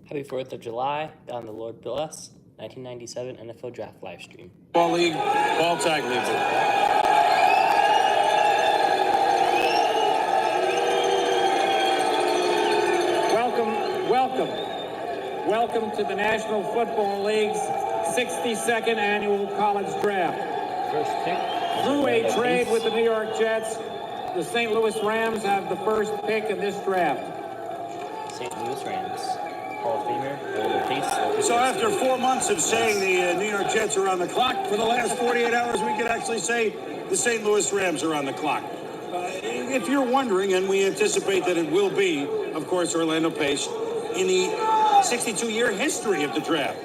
Happy 4th of July, on the Lord bless, 1997 NFL Draft live stream. Ball league, ball tag league. Welcome to the National Football League's 62nd annual college draft. First pick. Through a trade with the New York Jets, the St. Louis Rams have the first pick in this draft. St. Louis Rams, Hall of Famer, Orlando Pace. So after 4 months of saying the New York Jets are on the clock, for the last 48 hours, we could actually say the St. Louis Rams are on the clock. If you're wondering, and we anticipate that it will be, of course, Orlando Pace, in the 62-year history of the draft.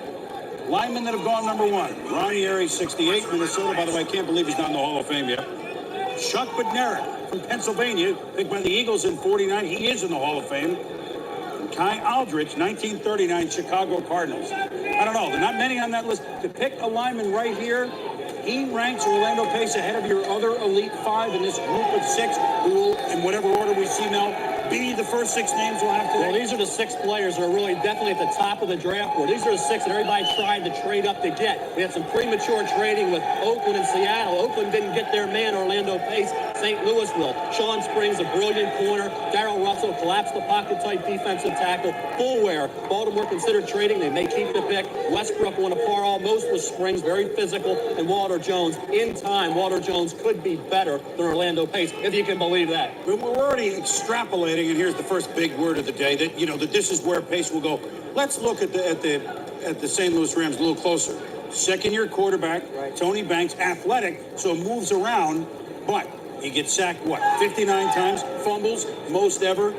Linemen that have gone number one. Ranieri, 68, Minnesota. By the way, I can't believe he's not in the Hall of Fame yet. Chuck Bednarik from Pennsylvania, picked by the Eagles in 49. He is in the Hall of Fame. And Kai Aldrich, 1939, Chicago Cardinals. I don't know. There are not many on that list. To pick a lineman right here, he ranks Orlando Pace ahead of your other elite five in this group of six, who will, in whatever order we see now, be the first six names we'll have today. Well, these are the six players that are really definitely at the top of the draft board. These are the six that everybody tried to trade up to get. We had some premature trading with Oakland and Seattle. Oakland didn't get their man, Orlando Pace. St. Louis will. Sean Springs, a brilliant corner. Darrell Russell collapsed the pocket-type defensive tackle. Fullware. Baltimore considered trading. They may keep the pick. Westbrook won a par almost with Springs, very physical. And Walter Jones. In time, Walter Jones could be better than Orlando Pace, if you can believe that. But we're already extrapolating, and here's the first big word of the day, that that this is where Pace will go. Let's look at the St. Louis Rams a little closer. Second-year quarterback, right. Tony Banks, athletic, so moves around, but he gets sacked, 59 times, fumbles, most ever.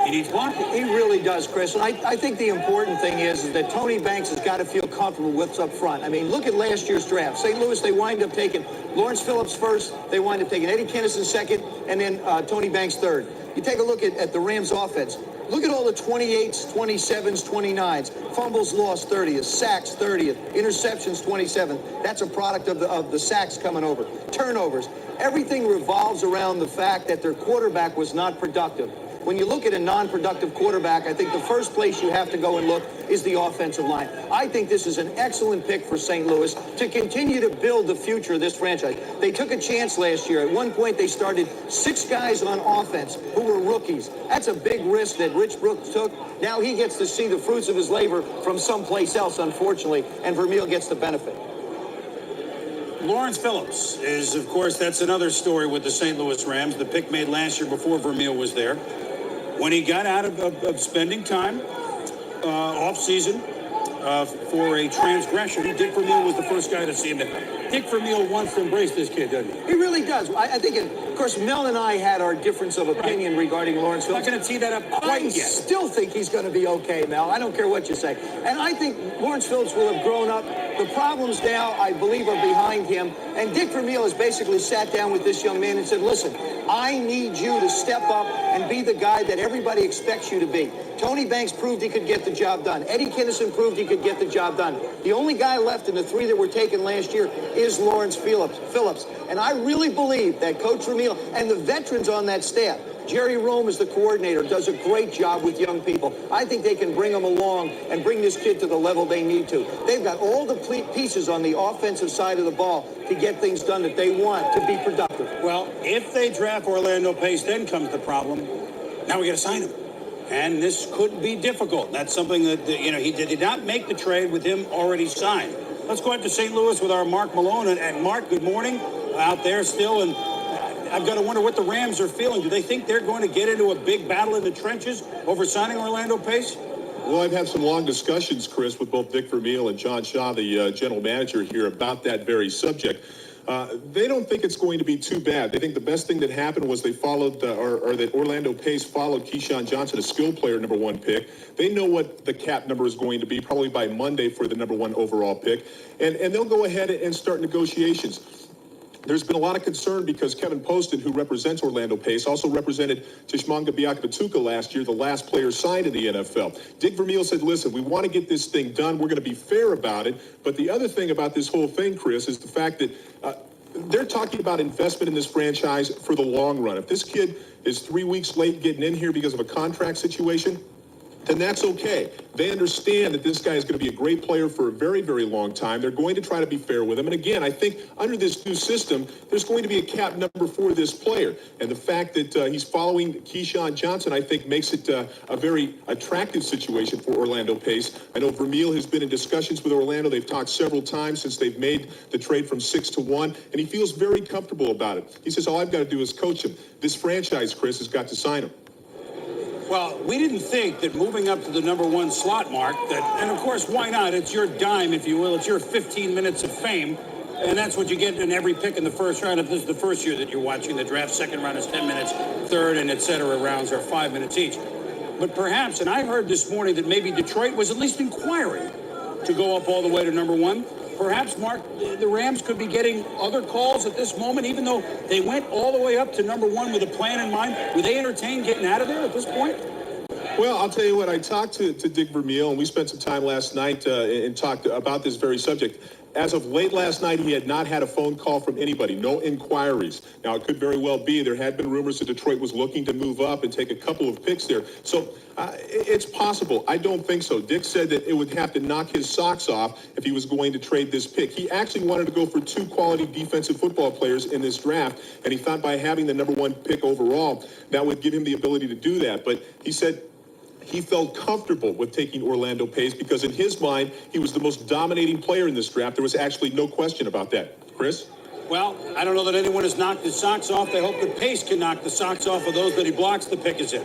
He needs blocking. He really does, Chris. And I think the important thing is that Tony Banks has got to feel comfortable with what's up front. I mean, look at last year's draft. St. Louis, they wind up taking Lawrence Phillips first. They wind up taking Eddie Kinnison second, and then Tony Banks third. You take a look at the Rams offense. Look at all the 28s, 27s, 29s. Fumbles lost, 30th. Sacks, 30th. Interceptions, 27th. That's a product of the sacks coming over. Turnovers. Everything revolves around the fact that their quarterback was not productive. When you look at a non-productive quarterback, I think the first place you have to go and look is the offensive line. I think this is an excellent pick for St. Louis to continue to build the future of this franchise. They took a chance last year. At one point, they started 6 guys on offense who were rookies. That's a big risk that Rich Brooks took. Now he gets to see the fruits of his labor from someplace else, unfortunately, and Vermeil gets the benefit. Lawrence Phillips is, of course, that's another story with the St. Louis Rams. The pick made last year before Vermeil was there. When he got out of spending time off-season for a transgression, Dick Vermeil was the first guy to see him. Dick Vermeil wants to embrace this kid, doesn't he? He really does. I think, of course, Mel and I had our difference of opinion regarding Lawrence Phillips. I'm not going to tee that up quite yet. I still think he's going to be okay, Mel. I don't care what you say. And I think Lawrence Phillips will have grown up. The problems now, I believe, are behind him. And Dick Vermeil has basically sat down with this young man and said, listen, I need you to step up and be the guy that everybody expects you to be. Tony Banks proved he could get the job done. Eddie Kinnison proved he could get the job done. The only guy left in the 3 that were taken last year is Lawrence Phillips. And I really believe that Coach Vermeil and the veterans on that staff, Jerry Rome is the coordinator, does a great job with young people. I think they can bring them along and bring this kid to the level they need to. They've got all the pieces on the offensive side of the ball to get things done that they want to be productive. Well, if they draft Orlando Pace, then comes the problem. Now we got to sign him. And this could be difficult. That's something that, he did not make the trade with him already signed. Let's go out to St. Louis with our Mark Malone. And Mark, good morning out there still. And I've got to wonder what the Rams are feeling. Do they think they're going to get into a big battle in the trenches over signing Orlando Pace? Well, I've had some long discussions, Chris, with both Dick Vermeil and John Shaw, the general manager here, about that very subject. They don't think it's going to be too bad. They think the best thing that happened was they followed, or that Orlando Pace followed Keyshawn Johnson, a skill player, #1 pick. They know what the cap number is going to be probably by Monday for the #1 overall pick. And they'll go ahead and start negotiations. There's been a lot of concern because Kevin Poston, who represents Orlando Pace, also represented Tshimanga Biakabatuka last year, the last player signed in the NFL. Dick Vermeil said, listen, we want to get this thing done. We're going to be fair about it. But the other thing about this whole thing, Chris, is the fact that they're talking about investment in this franchise for the long run. If this kid is 3 weeks late getting in here because of a contract situation, then that's okay. They understand that this guy is going to be a great player for a very, very long time. They're going to try to be fair with him. And again, I think under this new system, there's going to be a cap number for this player. And the fact that he's following Keyshawn Johnson, I think, makes it a very attractive situation for Orlando Pace. I know Vermeil has been in discussions with Orlando. They've talked several times since they've made the trade from 6 to 1, and he feels very comfortable about it. He says, all I've got to do is coach him. This franchise, Chris, has got to sign him. Well, we didn't think that moving up to the number 1 slot mark, and of course, why not? It's your dime, if you will. It's your 15 minutes of fame. And that's what you get in every pick in the first round. If this is the first year that you're watching the draft, second round is 10 minutes, third and et cetera rounds are 5 minutes each. But perhaps, and I heard this morning that maybe Detroit was at least inquiring to go up all the way to number 1. Perhaps, Mark, the Rams could be getting other calls at this moment, even though they went all the way up to number 1 with a plan in mind. Would they entertain getting out of there at this point? Well, I'll tell you what, I talked to Dick Vermeil, and we spent some time last night and talked about this very subject. As of late last night, he had not had a phone call from anybody, no inquiries. Now, it could very well be there had been rumors that Detroit was looking to move up and take a couple of picks there. So it's possible. I don't think so. Dick said that it would have to knock his socks off if he was going to trade this pick. He actually wanted to go for 2 quality defensive football players in this draft, and he thought by having the number 1 pick overall, that would give him the ability to do that. But he said he felt comfortable with taking Orlando Pace because in his mind, he was the most dominating player in this draft. There was actually no question about that. Chris? Well, I don't know that anyone has knocked his socks off. They hope that Pace can knock the socks off of those that he blocks. The pick is in.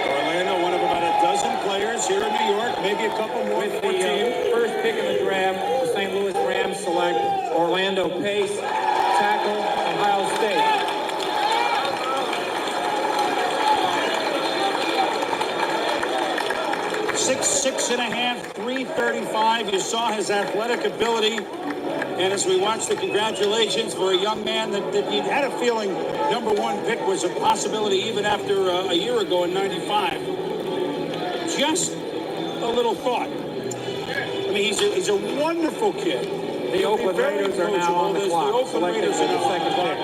Orlando, one of about a dozen players here in New York, maybe a couple more. With the first pick in the draft, the St. Louis Rams select Orlando Pace, tackle, Ohio State. Six and a half, 335. You saw his athletic ability. And as we watch the congratulations for a young man that you had a feeling number 1 pick was a possibility even after a year ago in 95. Just a little thought. I mean, he's a wonderful kid. The Oakland Raiders are now on the clock. The Oakland Raiders are now second pick.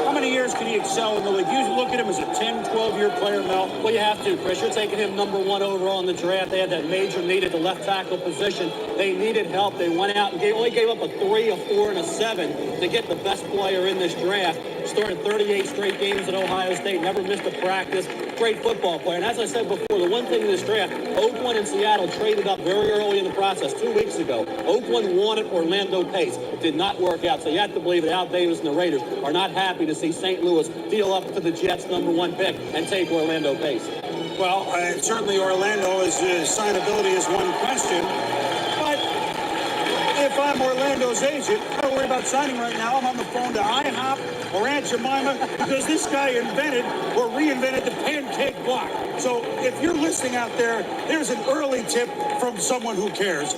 How many years can he excel in the league? You look at him as a 10, 12-year player, Mel. Well, you have to, Chris. You're taking him number 1 overall in the draft. They had that major need at the left tackle position. They needed help. They went out and only gave up a 3, a 4, and a 7 to get the best player in this draft. Started 38 straight games at Ohio State, never missed a practice. Great football player. And as I said before, the one thing in this draft, Oakland and Seattle traded up very early in the process 2 weeks ago. Oakland wanted Orlando Pace. It did not work out. So you have to believe that Al Davis and the Raiders are not happy to see St. Louis deal up to the Jets' number 1 pick and take Orlando Pace. Well, certainly Orlando's signability is one question. But if I'm Orlando's agent, I don't worry about signing right now. I'm on the phone to IHOP or Aunt Jemima because this guy invented or reinvented the pancake block. So if you're listening out there, there's an early tip from someone who cares.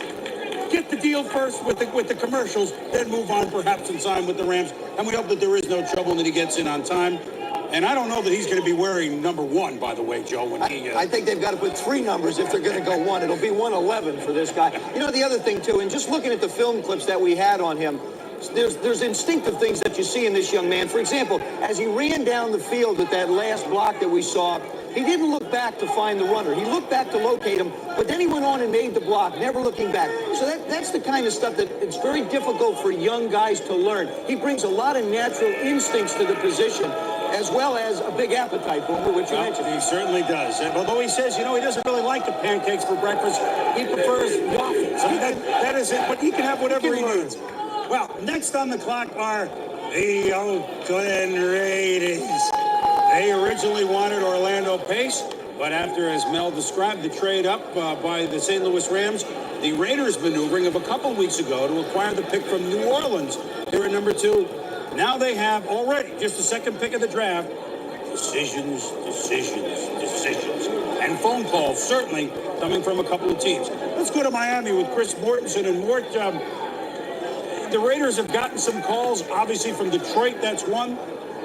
Get the deal first with the commercials, then move on perhaps and sign with the Rams. And we hope that there is no trouble and that he gets in on time. And I don't know that he's going to be wearing number 1, by the way, Joe. I think they've got to put 3 numbers if they're going to go 1. It'll be 111 for this guy. You know, the other thing, too, and just looking at the film clips that we had on him, there's instinctive things that you see in this young man. For example, as he ran down the field at that last block that we saw, he didn't look back to find the runner. He looked back to locate him, but then he went on and made the block, never looking back. So that's the kind of stuff that it's very difficult for young guys to learn. He brings a lot of natural instincts to the position, as well as a big appetite, Boomer, which you mentioned. He certainly does. And although he says, he doesn't really like the pancakes for breakfast, he prefers waffles. I mean, that is it, but he can have whatever he needs. Well, next on the clock are the Oakland Raiders. They originally wanted Orlando Pace, but after, as Mel described, the trade up by the St. Louis Rams, the Raiders maneuvering of a couple weeks ago to acquire the pick from New Orleans here at number 2. Now they have already just the second pick of the draft. Decisions, and phone calls certainly coming from a couple of teams. Let's go to Miami with Chris Mortensen. And Mort, the Raiders have gotten some calls, obviously from Detroit, that's one.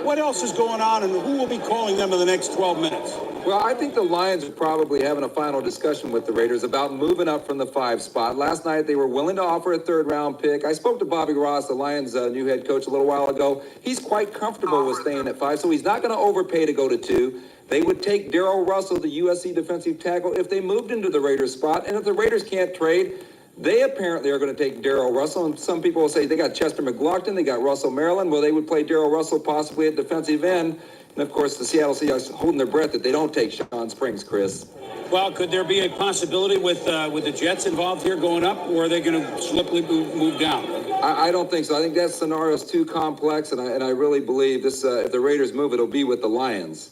What else is going on, and who will be calling them in the next 12 minutes? Well, I think the Lions are probably having a final discussion with the Raiders about moving up from the 5 spot. Last night, they were willing to offer a third-round pick. I spoke to Bobby Ross, the Lions' new head coach, a little while ago. He's quite comfortable with staying at 5, so he's not going to overpay to go to 2. They would take Darrell Russell, the USC defensive tackle, if they moved into the Raiders spot. And if the Raiders can't trade, they apparently are going to take Darrell Russell. And some people will say they got Chester McLaughlin, they got Russell Maryland. Well, they would play Darrell Russell possibly at defensive end. And, of course, the Seattle Seahawks holding their breath that they don't take Sean Springs, Chris. Well, could there be a possibility with the Jets involved here going up, or are they going to slowly move down? I don't think so. I think that scenario is too complex, and I really believe this. If the Raiders move, it'll be with the Lions.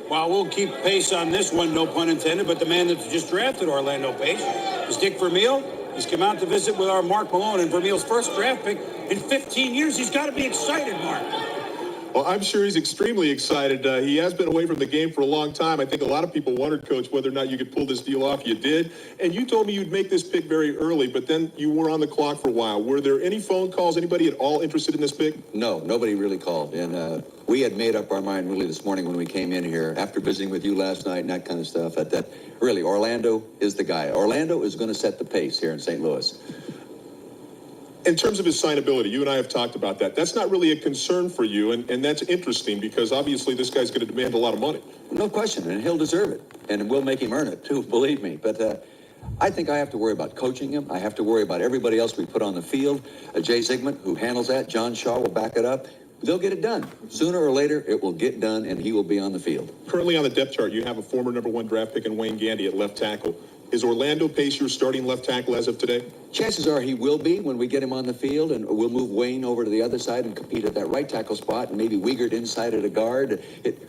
Well, we'll keep pace on this one, no pun intended, but the man that's just drafted Orlando Pace is Dick Vermeil. He's come out to visit with our Mark Malone, and Vermeil's first draft pick in 15 years. He's got to be excited, Mark. Well, I'm sure he's extremely excited. He has been away from the game for a long time. I think a lot of people wondered, Coach, whether or not you could pull this deal off. You did. And you told me you'd make this pick very early, but then you were on the clock for a while. Were there any phone calls? Anybody at all interested in this pick? No, nobody really called. And we had made up our mind really this morning when we came in here after visiting with you last night and that kind of stuff, that really Orlando is the guy. Orlando is going to set the pace here in St. Louis. In terms of his signability, you and I have talked about that. That's not really a concern for you, and that's interesting because obviously this guy's going to demand a lot of money. No question, and he'll deserve it. And we'll make him earn it, too, believe me. But I think I have to worry about coaching him. I have to worry about everybody else we put on the field. Jay Zygmunt, who handles that. John Shaw will back it up. They'll get it done. Sooner or later, it will get done, and he will be on the field. Currently on the depth chart, you have a former #1 draft pick in Wayne Gandy at left tackle. Is Orlando Pace your starting left tackle as of today? Chances are he will be when we get him on the field, and we'll move Wayne over to the other side and compete at that right tackle spot, and maybe Wiegert inside at a guard.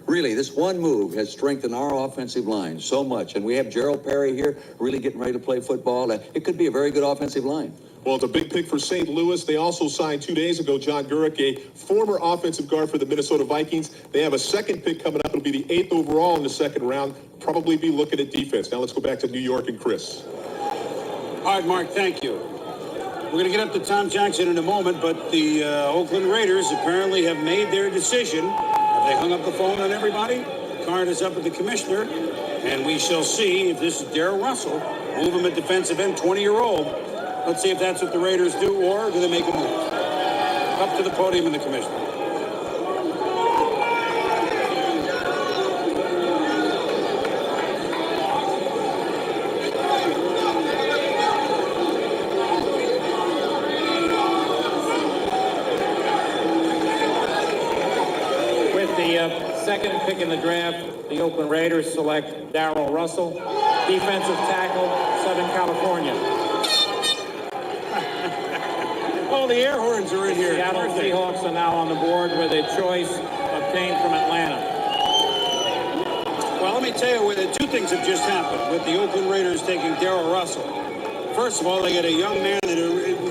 Really, this one move has strengthened our offensive line so much, and we have Gerald Perry here really getting ready to play football. It could be a very good offensive line. Well, it's a big pick for St. Louis. They also signed 2 days ago John Gurrick, a former offensive guard for the Minnesota Vikings. They have a second pick coming up. It'll be the 8th overall in the second round. Probably be looking at defense. Now let's go back to New York and Chris. All right, Mark, thank you. We're going to get up to Tom Jackson in a moment, but the Oakland Raiders apparently have made their decision. Have they hung up the phone on everybody? Card is up with the commissioner, and we shall see if this is Darrell Russell. Move him at defensive end, 20-year-old. Let's see if that's what the Raiders do, or do they make a move? Up to the podium and the commissioner. With the second pick in the draft, the Oakland Raiders select Darrell Russell, defensive tackle, Southern California. Oh, the air horns are in here. Seattle Seahawks are now on the board with a choice obtained from Atlanta. Well, let me tell you, two things have just happened with the Oakland Raiders taking Darrell Russell. First of all, they get a young man that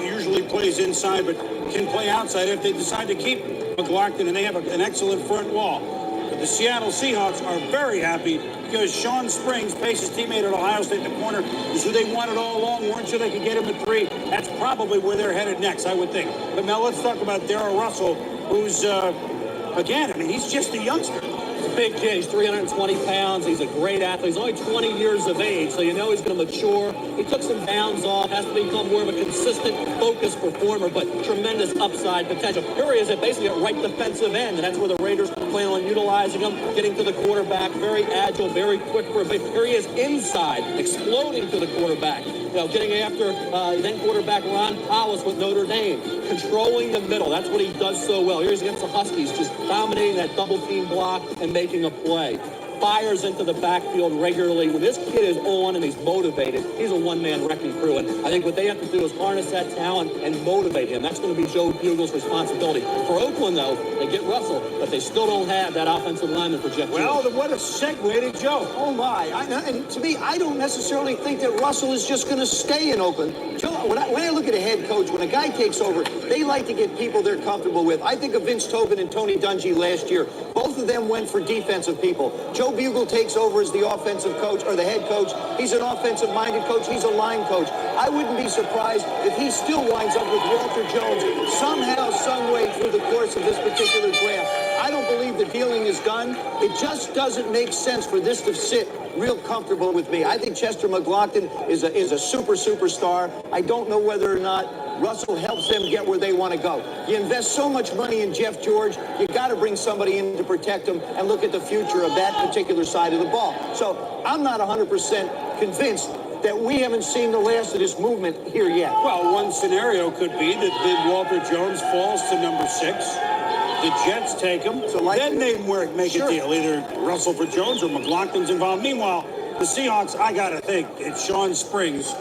usually plays inside but can play outside if they decide to keep McLaughlin, and they have an excellent front wall. But the Seattle Seahawks are very happy because Sean Springs, Pace's teammate at Ohio State in the corner, is who they wanted all along. Weren't sure they could get him at 3. That's probably where they're headed next, I would think. But now let's talk about Darrell Russell, who's, again, I mean, he's just a youngster. He's a big kid. He's 320 pounds. He's a great athlete. He's only 20 years of age, so you know he's going to mature. He took some bounds off, has to become more of a consistent, focused performer, but tremendous upside potential. Here he is at basically a right defensive end, and that's where the Raiders plan on utilizing him, getting to the quarterback, very agile, very quick for a big. Here he is inside, exploding to the quarterback. You know, getting after then quarterback Ron Powell with Notre Dame, controlling the middle. That's what he does so well. Here's against the Huskies, just dominating that double team block and making a play. Fires into the backfield regularly. When this kid is on and he's motivated, he's a one-man wrecking crew. And I think what they have to do is harness that talent and motivate him. That's going to be Joe Bugel's responsibility. For Oakland, though, they get Russell, but they still don't have that offensive lineman for Jeff. Well, then what a segue to Joe. Oh, my. And to me, I don't necessarily think that Russell is just going to stay in Oakland. Joe, when I look at a head coach, when a guy takes over, they like to get people they're comfortable with. I think of Vince Tobin and Tony Dungy last year. Both of them went for defensive people. Joe Joe Bugle takes over as the offensive coach or the head coach, he's an offensive-minded coach. He's a line coach. I wouldn't be surprised if he still winds up with Walter Jones somehow, some way through the course of this particular draft. I don't believe the dealing is done. It just doesn't make sense for this to sit real comfortable with me. I think Chester McLaughlin is a superstar. I don't know whether or not Russell helps them get where they want to go. You invest so much money in Jeff George, you got to bring somebody in to protect him and look at the future of that particular side of the ball. So I'm not 100% convinced that we haven't seen the last of this movement here yet. Well, one scenario could be that Walter Jones falls to number 6. The Jets take him. So then they make a deal. Either Russell for Jones or McLaughlin's involved. Meanwhile, the Seahawks, I got to think, it's Sean Springs.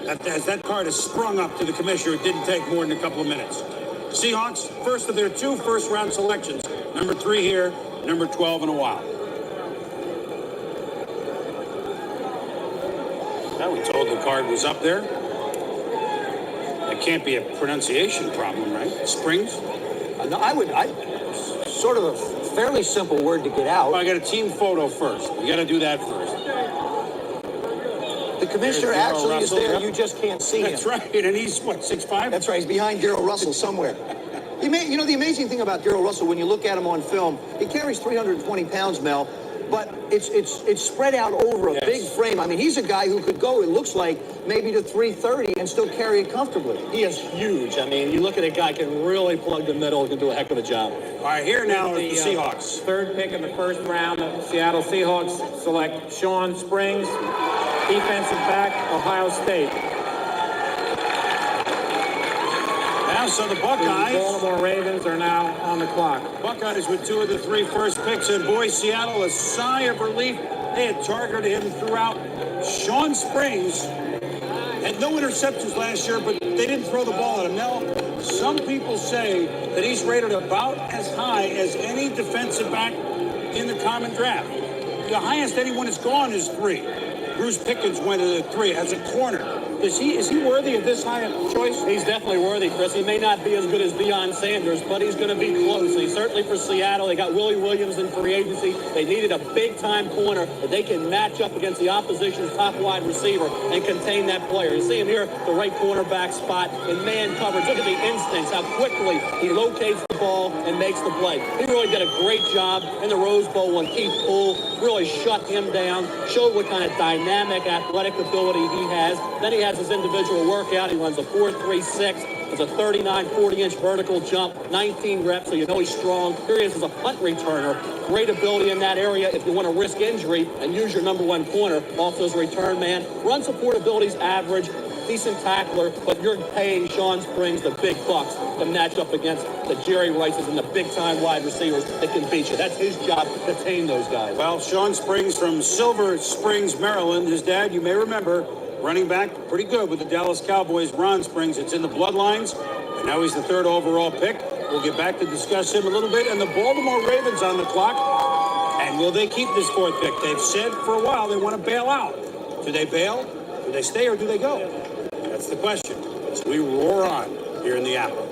As that card has sprung up to the commissioner, it didn't take more than a couple of minutes. Seahawks, first of their 2 first-round selections. Number 3 here, number 12 in a while. Now we told the card was up there. That can't be a pronunciation problem, right? Springs? No, I sort of a fairly simple word to get out. Well, I got a team photo first. You got to do that first. The commissioner actually is there. You just can't see him. That's right. And he's, what, 6'5"? That's right. He's behind Darryl Russell somewhere. You know, the amazing thing about Darryl Russell, when you look at him on film, he carries 320 pounds, Mel, but it's spread out over a big frame. I mean, he's a guy who could go, it looks like, maybe to 330 and still carry it comfortably. He is huge. I mean, you look at a guy can really plug the middle, can do a heck of a job. All right, here now are the Seahawks. Third pick in the first round, the Seattle Seahawks select Sean Springs, defensive back, Ohio State. Now, so the Buckeyes. The Baltimore Ravens are now on the clock. Buckeyes with 2 of the 3 first picks, and boy, Seattle, a sigh of relief. They had targeted him throughout. Sean Springs had no interceptions last year, but they didn't throw the ball at him. Now, some people say that he's rated about as high as any defensive back in the common draft. The highest anyone has gone is 3. Bruce Pickens went at 3 as a corner. Is he worthy of this high a choice? He's definitely worthy, Chris. He may not be as good as Deion Sanders, but he's going to be close. He's certainly for Seattle. They got Willie Williams in free agency. They needed a big-time corner that they can match up against the opposition's top wide receiver and contain that player. You see him here, the right cornerback spot in man coverage. Look at the instincts, how quickly he locates the ball and makes the play. He really did a great job in the Rose Bowl when Keith Poole really shut him down, showed what kind of dynamic athletic ability he has. Then he has his individual workout. He runs a 4.36. It's a 39, 40-inch vertical jump, 19 reps, so you know he's strong. Here he is as a punt returner. Great ability in that area if you want to risk injury and use your number 1 corner. Also as a return man. Run support ability's average. Decent tackler, but you're paying Sean Springs the big bucks to match up against the Jerry Rices and the big-time wide receivers that can beat you. That's his job to tame those guys. Well, Sean Springs from Silver Springs, Maryland. His dad, you may remember, running back, pretty good with the Dallas Cowboys, Ron Springs. It's in the bloodlines, and now he's the 3rd overall pick. We'll get back to discuss him a little bit. And the Baltimore Ravens on the clock. And will they keep this 4th pick? They've said for a while they want to bail out. Do they bail? Do they stay, or do they go? That's the question. As we roar on here in the Apple.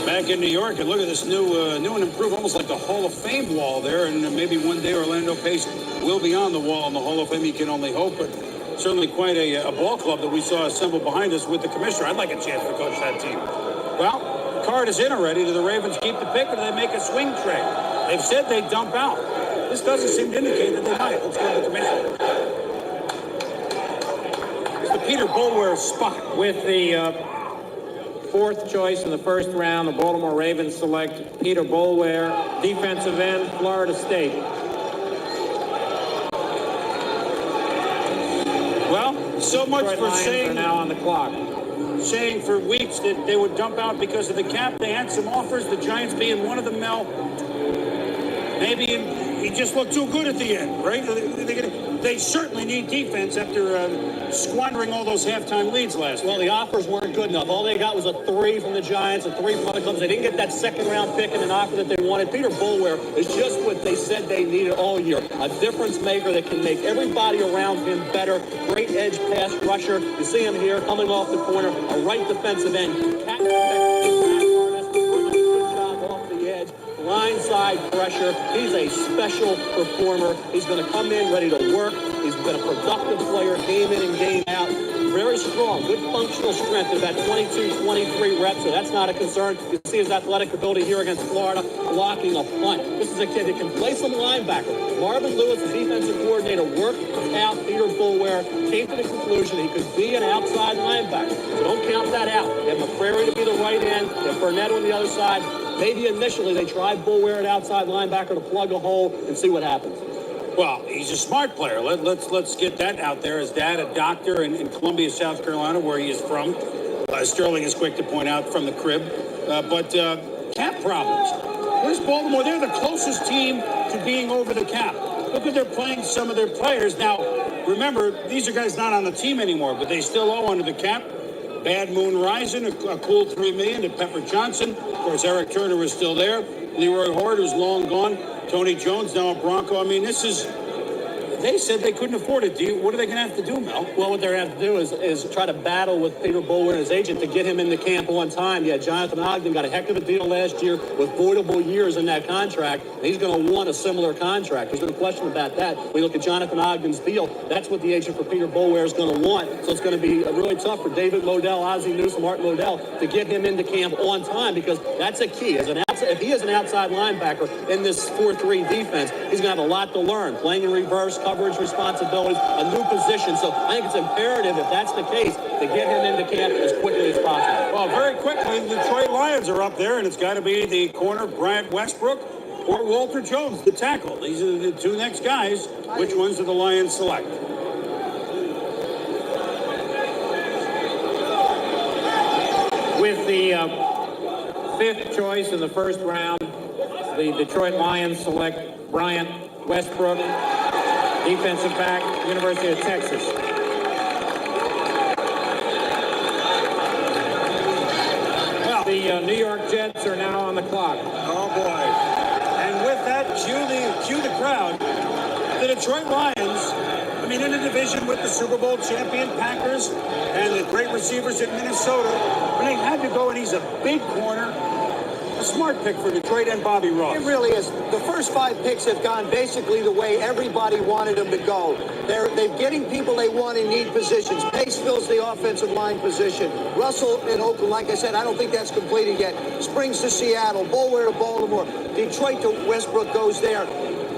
Back in New York, and look at this new and improved, almost like the Hall of Fame wall there, and maybe one day Orlando Pace will be on the wall in the Hall of Fame. You can only hope, but certainly quite a ball club that we saw assembled behind us with the commissioner. I'd like a chance to coach that team. Well, the card is in already. Do the Ravens keep the pick, or do they make a swing trade? They've said they dump out. This doesn't seem to indicate that they might. Let's go to the commissioner. It's the Peter Boulware spot. With the 4th choice in the first round, the Baltimore Ravens select Peter Boulware, defensive end, Florida State. Well, so much Detroit for Lions saying are now on the clock. Saying for weeks that they would dump out because of the cap. They had some offers, the Giants being one of them, Mel. Maybe he just looked too good at the end, right? They certainly need defense after squandering all those halftime leads last Well, the offers weren't good enough. All they got was a 3 from the Giants, a 3 from other clubs. They didn't get that second-round pick and an offer that they wanted. Peter Boulware is just what they said they needed all year. A difference maker that can make everybody around him better. Great edge pass rusher. You see him here coming off the corner. A right defensive end. Good job off the edge. Blindside pressure. He's a special performer. He's going to come in ready to work. He's been a productive player game in and game out. Very strong, good functional strength at that 22, 23 reps, so that's not a concern. You see his athletic ability here against Florida, blocking a punt. This is a kid that can play some linebacker. Marvin Lewis, the defensive coordinator, worked out Peter Boulware, came to the conclusion he could be an outside linebacker. So don't count that out. They have McCrary to be the right end, they have Burnett on the other side. Maybe initially they tried Boulware at outside linebacker to plug a hole and see what happens. Well, he's a smart player. Let's get that out there. His dad, a doctor in Columbia, South Carolina, where he is from. Sterling is quick to point out from the crib. But cap problems. Where's Baltimore? They're the closest team to being over the cap. Look at they're playing some of their players. Now, remember, these are guys not on the team anymore, but they still owe under the cap. Bad Moon Rising, a cool $3 million to Pepper Johnson. Of course, Eric Turner is still there. Leroy Horde is long gone. Tony Jones, now a Bronco. I mean, this is... They said they couldn't afford it. What are they going to have to do, Mel? Well, what they're going to have to do is try to battle with Peter Boulware and his agent to get him into camp on time. Yeah, Jonathan Ogden got a heck of a deal last year with voidable years in that contract. And he's going to want a similar contract. There's no question about that. We look at Jonathan Ogden's deal. That's what the agent for Peter Boulware is going to want. So it's going to be really tough for David Modell, Ozzie Newsome, Mark Modell to get him into camp on time because that's a key. If he is an outside linebacker in this 4-3 defense, he's going to have a lot to learn. Playing in reverse, coverage responsibilities, a new position. So I think it's imperative, if that's the case, to get him into camp as quickly as possible. Well, very quickly, the Detroit Lions are up there, and it's got to be the corner, Bryant Westbrook, or Walter Jones, the tackle. These are the two next guys. Which ones do the Lions select? With the fifth choice in the first round, the Detroit Lions select Bryant Westbrook, defensive back, University of Texas. Well, the New York Jets are now on the clock. Oh, boy. And with that, cue the crowd. The Detroit Lions, I mean, in a division with the Super Bowl champion Packers and the great receivers in Minnesota, when they had to go, and he's a big corner. A smart pick for Detroit and Bobby Ross. It really is. The first 5 picks have gone basically the way everybody wanted them to go. They're getting people they want in need positions. Pace fills the offensive line position. Russell in Oakland, like I said, I don't think that's completed yet. Springs to Seattle. Boulware to Baltimore. Detroit to Westbrook goes there.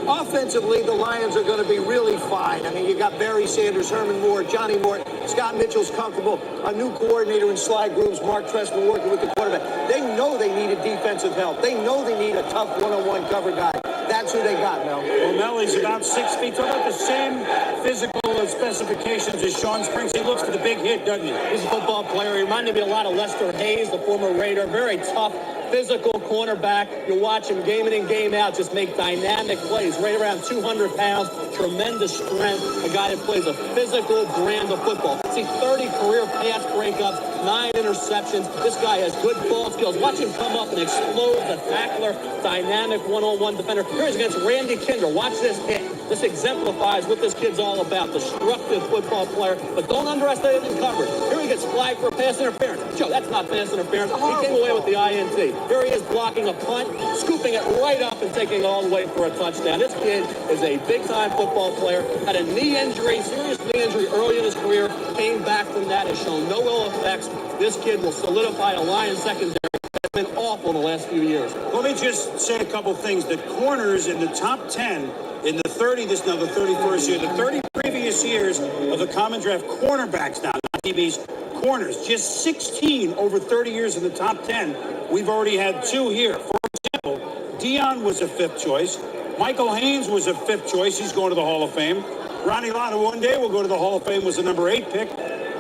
Offensively, the Lions are going to be really fine. I mean, you got Barry Sanders, Herman Moore, Johnny Morton, Scott Mitchell's comfortable, a new coordinator in Sly Grooves, Mark Trestman working with the quarterback. They know they needed defensive help. They know they need a tough one-on-one cover guy. That's who they got, Mel. Well, Mel, he's about 6 feet tall, about the same physical specifications as Sean Springs. He looks for the big hit, doesn't he? He's a football player. He reminded me a lot of Lester Hayes, the former Raider. Very tough, physical cornerback. You watch him game in and game out, just make dynamic plays. Right around 200 pounds, tremendous strength. A guy that plays a physical brand of football. See, 30 career pass breakups, 9 interceptions. This guy has good ball skills. Watch him come up and explode the tackler. Dynamic one-on-one defender. Here he's against Randy Kinder. Watch this hit. This exemplifies what this kid's all about. Destructive football player, but don't underestimate him in coverage. Here he gets flagged for pass interference. Joe, that's not pass interference. He came away with the INT. Here he is blocking a punt, scooping it right up and taking it all the way for a touchdown. This kid is a big-time football player. Had a knee injury, serious knee injury early in his career. Came back from that, has shown no ill effects. This kid will solidify a Lions secondary. It's been awful the last few years. Let me just say a couple things. The corners in the top 10 in the 30, this is now the 31st year, the 30 previous years of the common draft cornerbacks now, not DBs, corners, just 16 over 30 years in the top 10. We've already had 2 here. For example, Dion was a 5th choice. Michael Haynes was a 5th choice. He's going to the Hall of Fame. Ronnie Lott, who one day will go to the Hall of Fame, was the number 8 pick.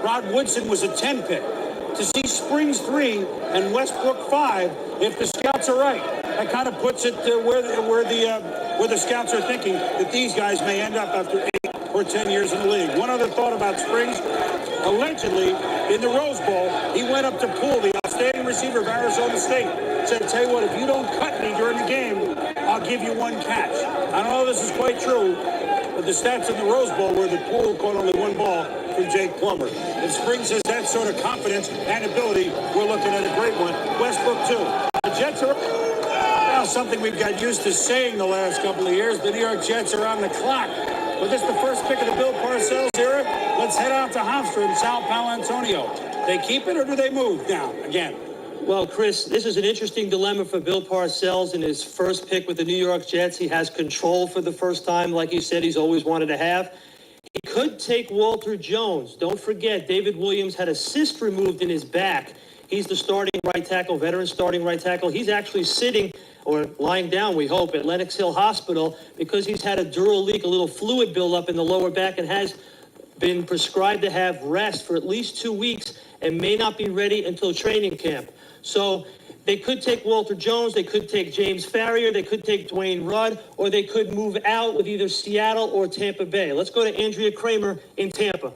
Rod Woodson was a 10 pick. To see Springs 3 and Westbrook 5, if the scouts are right, that kind of puts it where the scouts are thinking that these guys may end up after 8 or 10 years in the league. One other thought about Springs. Allegedly, in the Rose Bowl, he went up to Poole, the outstanding receiver of Arizona State, said, tell you what, if you don't cut me during the game, I'll give you 1 catch. I don't know if this is quite true, but the stats in the Rose Bowl were that Poole caught only 1 ball from Jake Plummer. If Springs has that sort of confidence and ability, we're looking at a great one. Westbrook, too. The Jets are... Now, something we've got used to saying the last couple of years, the New York Jets are on the clock. But this is the first pick of the Bill Parcells era. Let's head out to Hofstra in Sao Paulo, Antonio. They keep it or do they move now again? Well, Chris, this is an interesting dilemma for Bill Parcells in his first pick with the New York Jets. He has control for the first time, like you said, he's always wanted to have. He could take Walter Jones. Don't forget, David Williams had a cyst removed in his back. He's the starting right tackle, veteran starting right tackle. He's actually sitting or lying down, we hope, at Lenox Hill Hospital because he's had a dural leak, a little fluid buildup in the lower back, and has been prescribed to have rest for at least 2 weeks and may not be ready until training camp. So they could take Walter Jones, they could take James Farrier, they could take Dwayne Rudd, or they could move out with either Seattle or Tampa Bay. Let's go to Andrea Kramer in Tampa.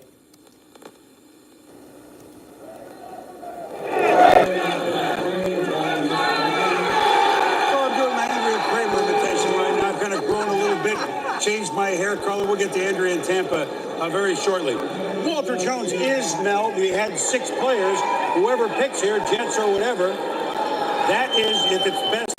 Changed my hair color. We'll get to Andrea in Tampa very shortly. Walter Jones is, Mel, we had 6 players. Whoever picks here, Jets or whatever, that is, if it's best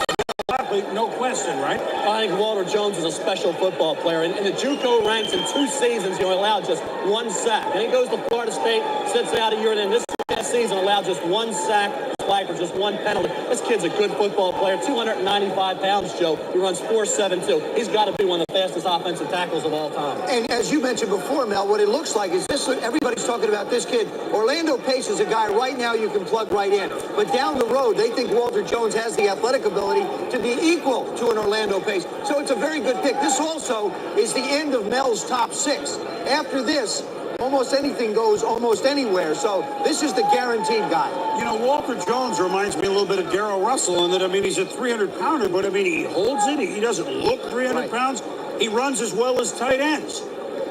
athlete, no question, right? I think Walter Jones is a special football player. In the JUCO ranks in 2 seasons, he allowed just 1 sack. Then he goes to Florida State, sits out a year, and then this season allowed just 1 sack, flag for just 1 penalty. This kid's a good football player, 295 pounds, Joe. He runs 4.72. He's got to be one of the fastest offensive tackles of all time. And as you mentioned before, Mel, what it looks like is this, everybody's talking about this kid. Orlando Pace is a guy right now you can plug right in. But down the road, they think Walter Jones has the athletic ability to be equal to an Orlando Pace. So it's a very good pick. This also is the end of Mel's top 6. After this, almost anything goes almost anywhere. So this is the guaranteed guy. You know, Walter Jones reminds me a little bit of Darrell Russell in that, I mean, he's a 300-pounder, but, I mean, he holds it. He doesn't look 300 pounds. He runs as well as tight ends.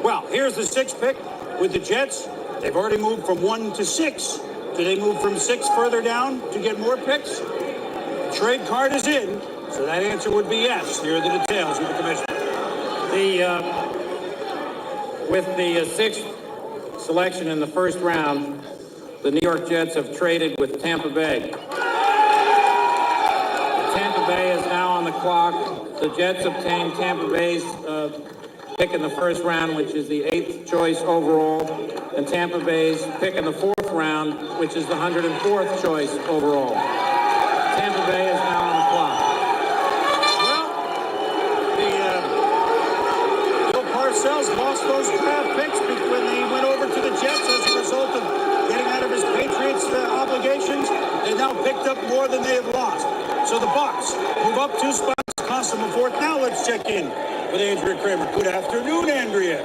Well, here's the 6th pick with the Jets. They've already moved from 1 to 6. Do they move from 6 further down to get more picks? The trade card is in, so that answer would be yes. Here are the details with the commissioner. With the 6th selection in the first round, the New York Jets have traded with Tampa Bay. Tampa Bay is now on the clock. The Jets obtained Tampa Bay's pick in the first round, which is the 8th choice overall, and Tampa Bay's pick in the 4th round, which is the 104th choice overall. Tampa Bay is now on the clock. Bill Parcells lost those draft picks when they went over to the Jets as a result of getting out of his Patriots obligations. They've now picked up more than they have lost. So the Bucs move up 2 spots, cost them a 4th. Now let's check in with Andrea Kramer. Good afternoon, Andrea.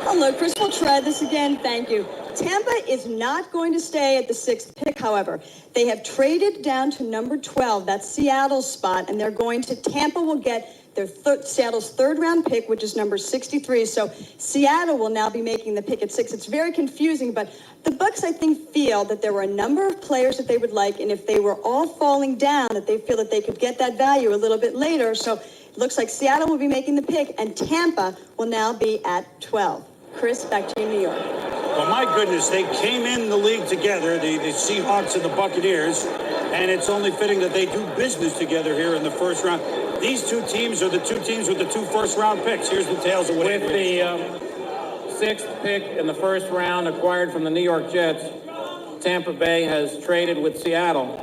Hello, Chris. We'll try this again. Thank you. Tampa is not going to stay at the 6th pick, however. They have traded down to number 12. That's Seattle's spot, and they're going to Tampa will get their Seattle's 3rd round pick, which is number 63. So Seattle will now be making the pick at 6. It's very confusing, but the Bucs, I think, feel that there were a number of players that they would like, and if they were all falling down, that they feel that they could get that value a little bit later. So it looks like Seattle will be making the pick, and Tampa will now be at 12. Chris, back to you, New York. Well, my goodness, they came in the league together, the Seahawks and the Buccaneers, and it's only fitting that they do business together here in the first round. These 2 teams are the 2 teams with the 2 first-round picks. Here's the tales of what With the 6th pick in the first round acquired from the New York Jets, Tampa Bay has traded with Seattle.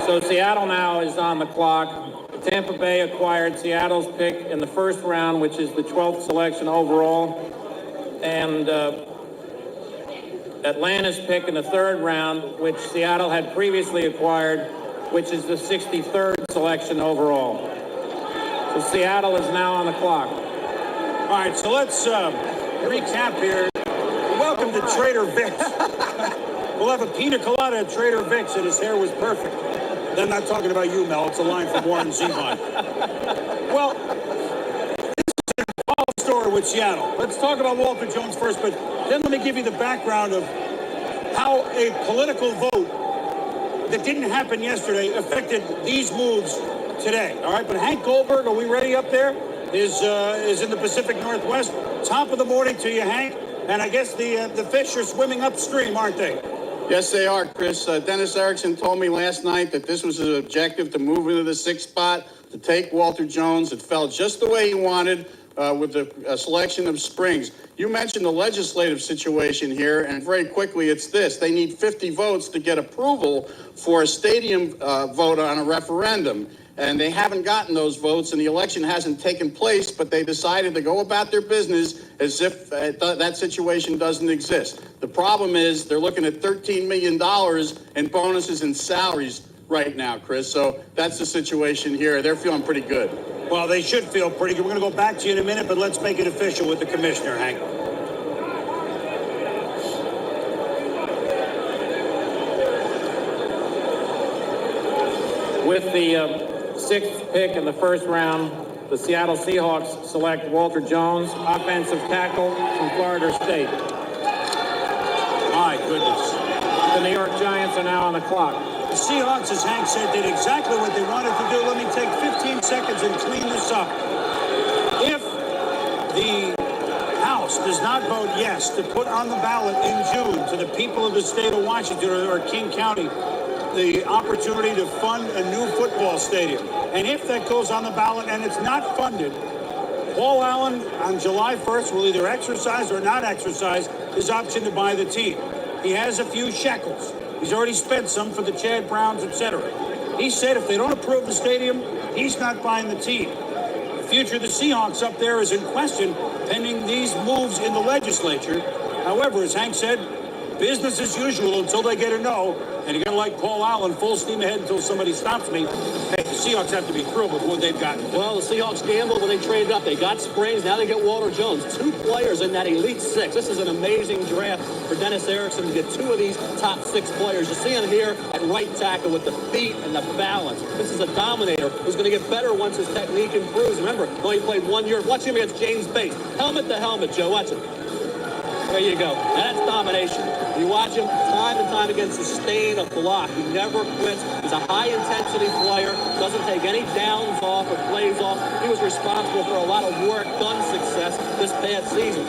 So Seattle now is on the clock. Tampa Bay acquired Seattle's pick in the first round, which is the 12th selection overall, and Atlanta's pick in the 3rd round, which Seattle had previously acquired, which is the 63rd selection overall. So Seattle is now on the clock. All right, so let's recap here. Welcome to Trader Vic's. We'll have a pina colada at Trader Vic's, and his hair was perfect. I'm not talking about you, Mel. It's a line from Warren Zevon. Well, story with Seattle. Let's talk about Walter Jones first, but then let me give you the background of how a political vote that didn't happen yesterday affected these moves today. All right, but Hank Goldberg, are we ready up there? Is in the Pacific Northwest. Top of the morning to you, Hank. And I guess the fish are swimming upstream, aren't they? Yes, they are, Chris. Dennis Erickson told me last night that this was his objective, to move into the sixth spot, to take Walter Jones. It felt just the way he wanted with the selection of Springs. You mentioned the legislative situation here, and very quickly it's this. They need 50 votes to get approval for a stadium vote on a referendum. And they haven't gotten those votes, and the election hasn't taken place, but they decided to go about their business as if that situation doesn't exist. The problem is they're looking at $13 million in bonuses and salaries right now, Chris. So that's the situation here. They're feeling pretty good. Well, they should feel pretty good. We're going to go back to you in a minute, but let's make it official with the commissioner, Hank. With the sixth pick in the first round, the Seattle Seahawks select Walter Jones, offensive tackle from Florida State. My goodness. The New York Giants are now on the clock. The Seahawks, as Hank said, did exactly what they wanted to do. Let me take 15 seconds and clean this up. If the House does not vote yes to put on the ballot in June to the people of the state of Washington or King County the opportunity to fund a new football stadium, and if that goes on the ballot and it's not funded, Paul Allen on July 1st will either exercise or not exercise his option to buy the team. He has a few shekels. He's already spent some for the Chad Browns, etc. He said if they don't approve the stadium, he's not buying the team. The future of the Seahawks up there is in question pending these moves in the legislature. However, as Hank said, business as usual until they get a no. And you're going to like Paul Allen, full steam ahead until somebody stops me. Hey, the Seahawks have to be thrilled with what they've gotten. Well, the Seahawks gambled when they traded up. They got Springs. Now they get Walter Jones. 2 players in that Elite Six. This is an amazing draft for Dennis Erickson to get 2 of these top 6 players. You see him here at right tackle with the feet and the balance. This is a dominator who's going to get better once his technique improves. Remember, he only played 1 year. Watch him against James Bates. Helmet to helmet, Joe. Watch it. There you go. That's domination. You watch him time and time again sustain a block. He never quits. He's a high-intensity player. Doesn't take any downs off or plays off. He was responsible for a lot of work done success this past season.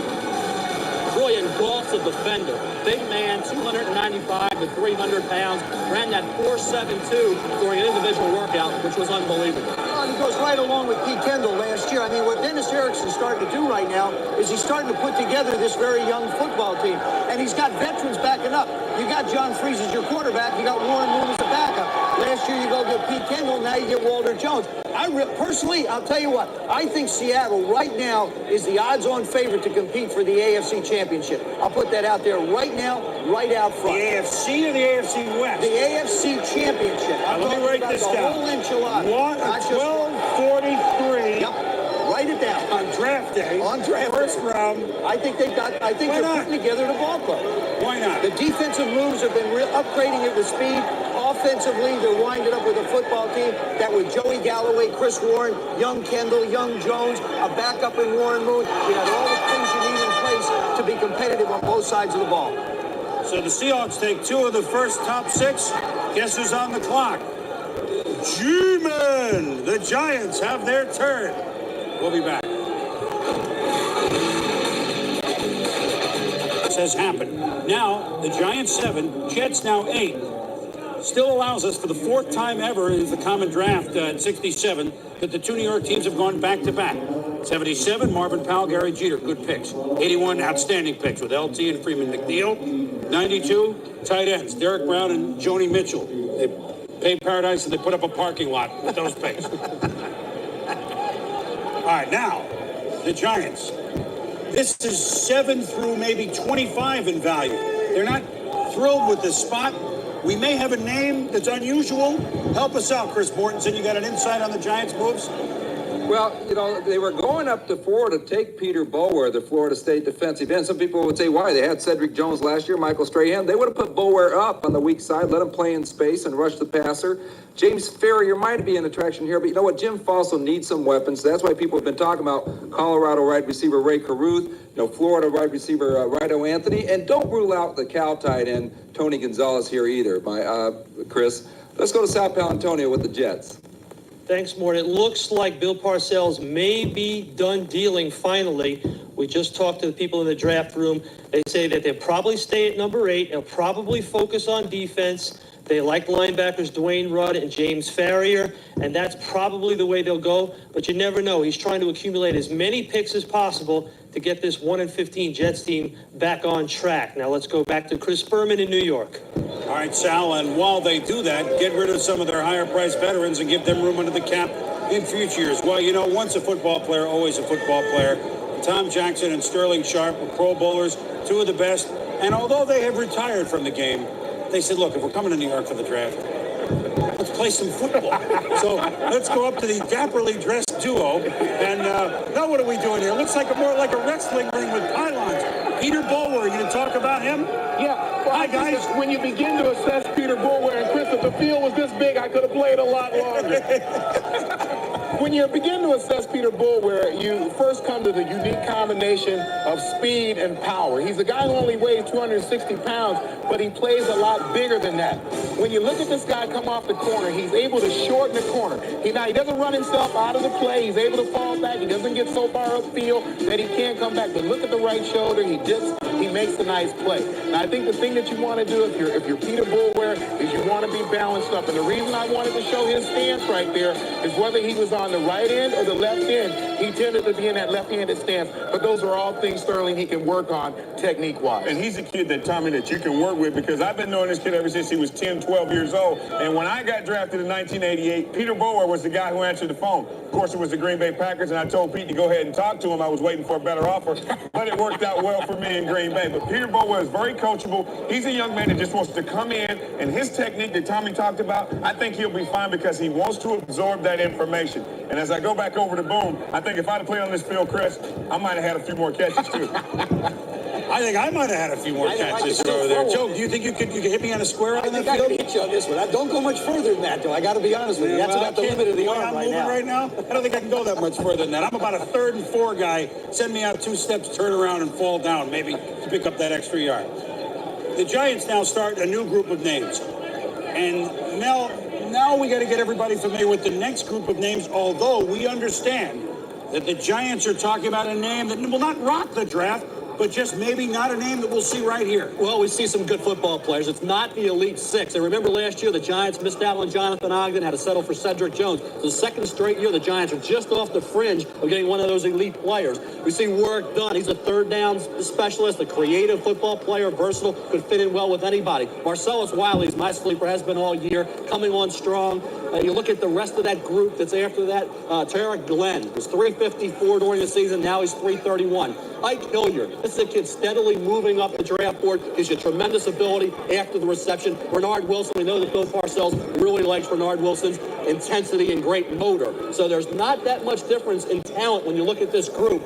Really engulfs a defender. Big man, 295 to 300 pounds. Ran that 4.72 during an individual workout, which was unbelievable. Well, he goes right along with Pete Kendall last year. I mean, what Dennis Erickson's starting to do right now is he's starting to put together this very young football team. And he's got veterans backing up. You got John Freese as your quarterback. You got Warren Moon as a backup. Last year you go get Pete Kendall. Now you get Walter Jones. Personally, I'll tell you what. I think Seattle right now is the odds-on favorite to compete for the AFC Championship. I'll put that out there right now, right out front. The AFC or the AFC West? The AFC Championship. Let me write this down. Whole enchilada. 12:43. Yep. Write it down. On draft day. On draft first round. I think they're putting together the ball club. Why not? The defensive moves have been upgrading it with speed. Offensively, they're winding up with a football team that with Joey Galloway, Chris Warren, young Kendall, young Jones, a backup in Warren Moon. You have all the things you need in place to be competitive on both sides of the ball. So the Seahawks take 2 of the first top 6. Guess who's on the clock? G-Men! The Giants have their turn. We'll be back. This has happened. Now, the Giants 7, Jets now 8. Still allows us for the 4th time ever in the common draft at 67 that the 2 New York teams have gone back-to-back. 77, Marvin Powell, Gary Jeter, good picks. 81, outstanding picks with LT and Freeman McNeil. 92, tight ends, Derek Brown and Joni Mitchell. They paid paradise and they put up a parking lot with those picks. All right, now, the Giants. This is 7 through maybe 25 in value. They're not thrilled with this spot. We may have a name that's unusual. Help us out, Chris Mortensen. You got an insight on the Giants' moves? Well, you know, they were going up to Florida to take Peter Bower, the Florida State defensive end. Some people would say, why? They had Cedric Jones last year, Michael Strahan. They would have put Bower up on the weak side, let him play in space and rush the passer. James Ferrier might be an attraction here, but you know what? Jim Fossil needs some weapons. That's why people have been talking about Colorado wide receiver Ray Caruth, Florida wide receiver Rido Anthony, and don't rule out the Cal tight end Tony Gonzalez here either, Chris. Let's go to Sal Palantonio with the Jets. Thanks, Mort. It looks like Bill Parcells may be done dealing finally. We just talked to the people in the draft room. They say that they'll probably stay at number 8. They'll probably focus on defense. They like linebackers Dwayne Rudd and James Farrier, and that's probably the way they'll go. But you never know. He's trying to accumulate as many picks as possible to get this 1-15 Jets team back on track. Now let's go back to Chris Berman in New York. All right, Sal, and while they do that, get rid of some of their higher-priced veterans and give them room under the cap in future years. Well, once a football player, always a football player. Tom Jackson and Sterling Sharp are Pro Bowlers, two of the best. And although they have retired from the game, they said, look, if we're coming to New York for the draft, let's play some football. So let's go up to the dapperly dressed duo. And now what are we doing here? Looks like more like a wrestling ring with pylons. Peter Bower, you going to talk about him? Yeah. Well, hi, guys. When you begin to assess Peter Bower, and Chris, if the field was this big, I could have played a lot longer. When you begin to assess Peter Bower, you first come to the unique combination of speed and power. He's a guy who only weighs 260 pounds, but he plays a lot bigger than that. When you look at this guy come off the corner, he's able to shorten the corner. He doesn't run himself out of the play. He's able to fall back. He doesn't get so far upfield that he can't come back. But look at the right shoulder. He makes a nice play. Now, I think the thing that you want to do if you're Peter Bower is you want to be balanced up. And the reason I wanted to show his stance right there is whether he was on the right end or the left end, he tended to be in that left-handed stance. But those are all things, Sterling, he can work on technique-wise. And he's a kid that you can work with, because I've been knowing this kid ever since he was 10, 12 years old. And when I got drafted in 1988, Peter Bower was the guy who answered the phone. Of course, it was the Green Bay Packers, and I told Pete to go ahead and talk to him. I was waiting for a better offer, but it worked out well for me in Green Bay. But Peter Bower is very coachable. He's a young man that just wants to come in, and his technique that Tommy talked about, I think he'll be fine because he wants to absorb that information. And as I go back over to Boom, I think if I'd have played on this field, Chris, I might have had a few more catches too. I think I might have had a few more catches over there. Joe, do you think you could hit me on a square on that field? I think I could hit you on this one. Don't go much further than that, though. I got to be honest with you. That's about the limit of the arm right now. Right now. I don't think I can go that much further than that. I'm about a 3rd and 4 guy. Send me out 2 steps, turn around, and fall down, maybe to pick up that extra yard. The Giants now start a new group of names. And now we got to get everybody familiar with the next group of names, although we understand that the Giants are talking about a name that will not rock the draft, but just maybe not a name that we'll see right here. Well, we see some good football players. It's not the Elite Six. And remember last year, the Giants missed out on Jonathan Ogden, had to settle for Cedric Jones. So the second straight year, the Giants are just off the fringe of getting one of those elite players. We see work done. He's a third down specialist, a creative football player, versatile, could fit in well with anybody. Marcellus Wiley's my sleeper, has been all year, coming on strong. You look at the rest of that group that's after that. Tarek Glenn was 354 during the season. Now he's 331. Ike Hilliard. This is a kid steadily moving up the draft board. Gives you tremendous ability after the reception. Bernard Wilson. We know that Bill Parcells really likes Bernard Wilson's intensity and great motor. So there's not that much difference in talent when you look at this group.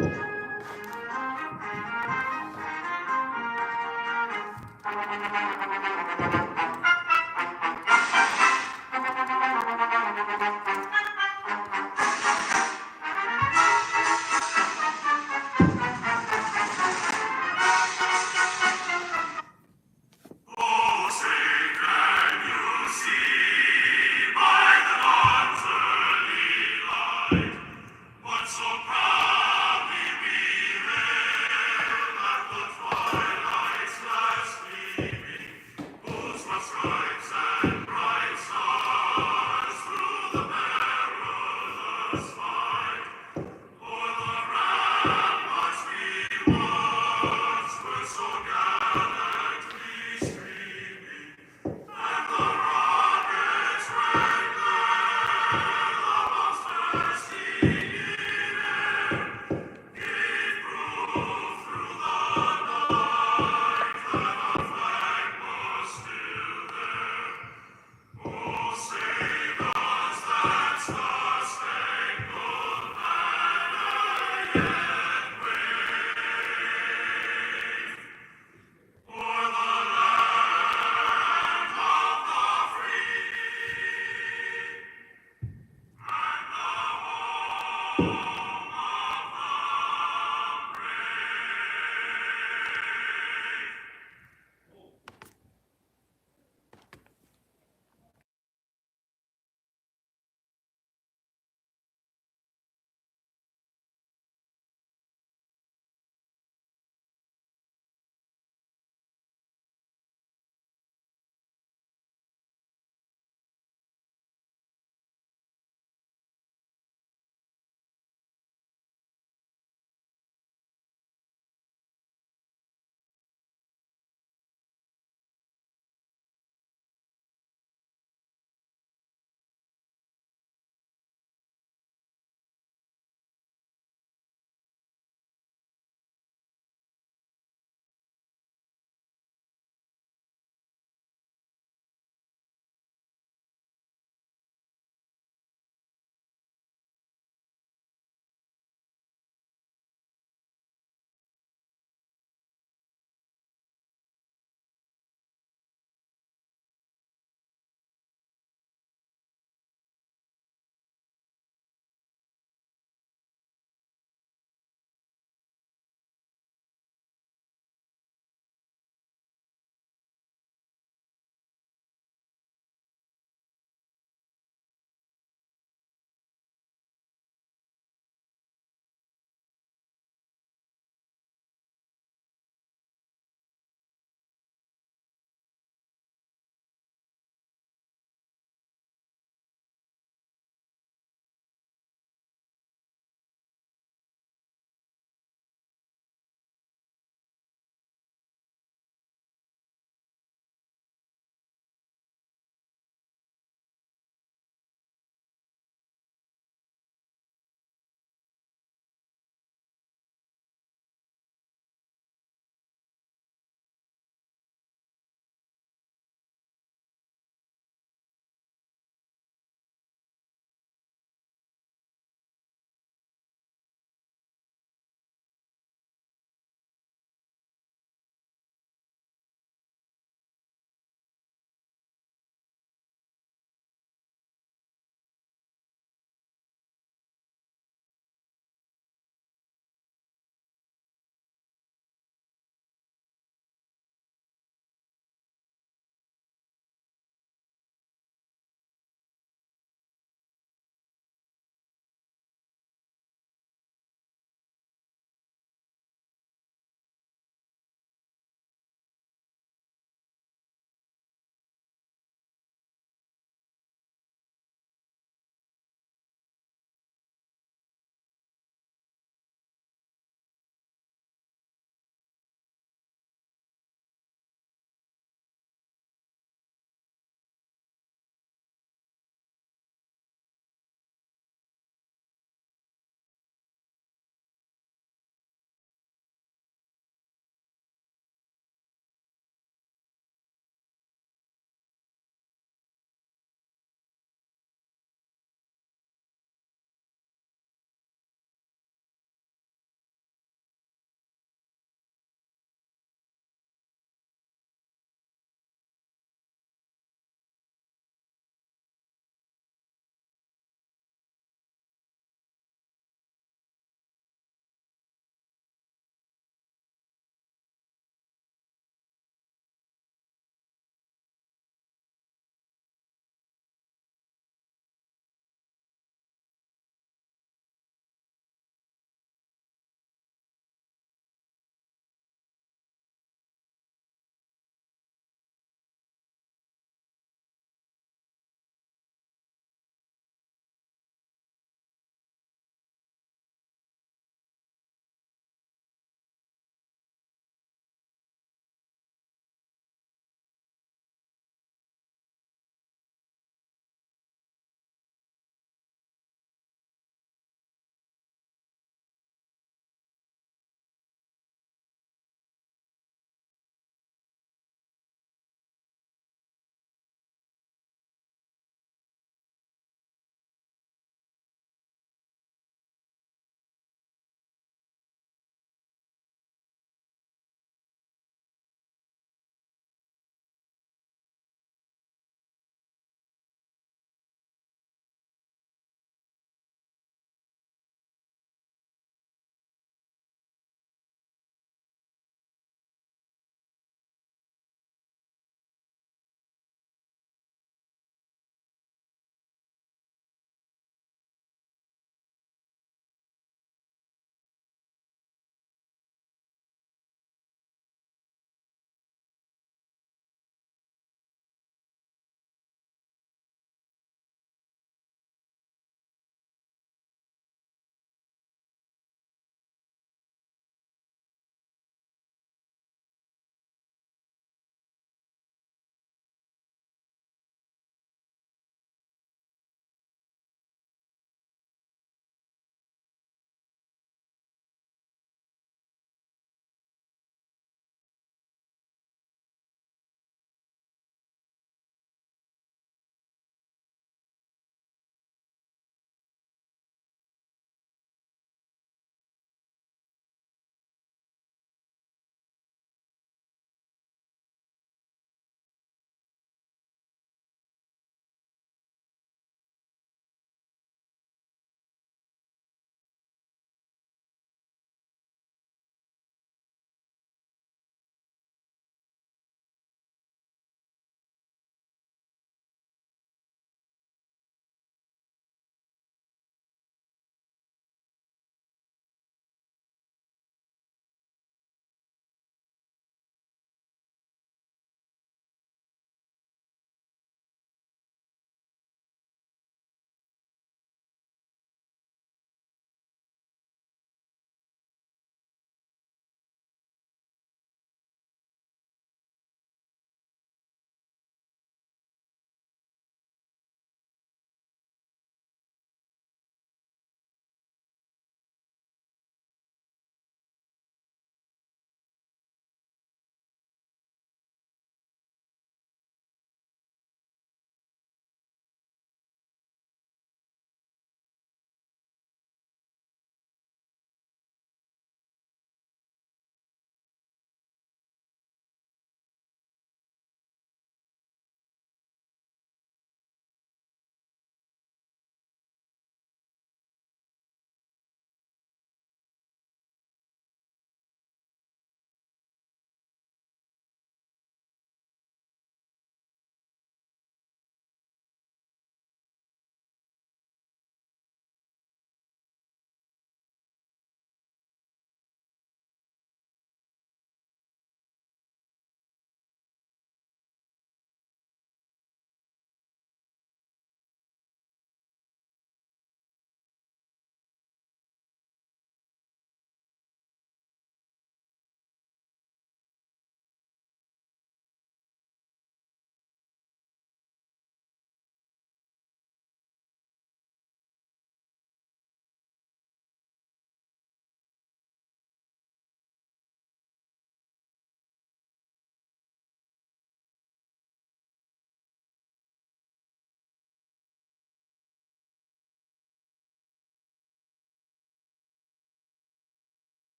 Bye.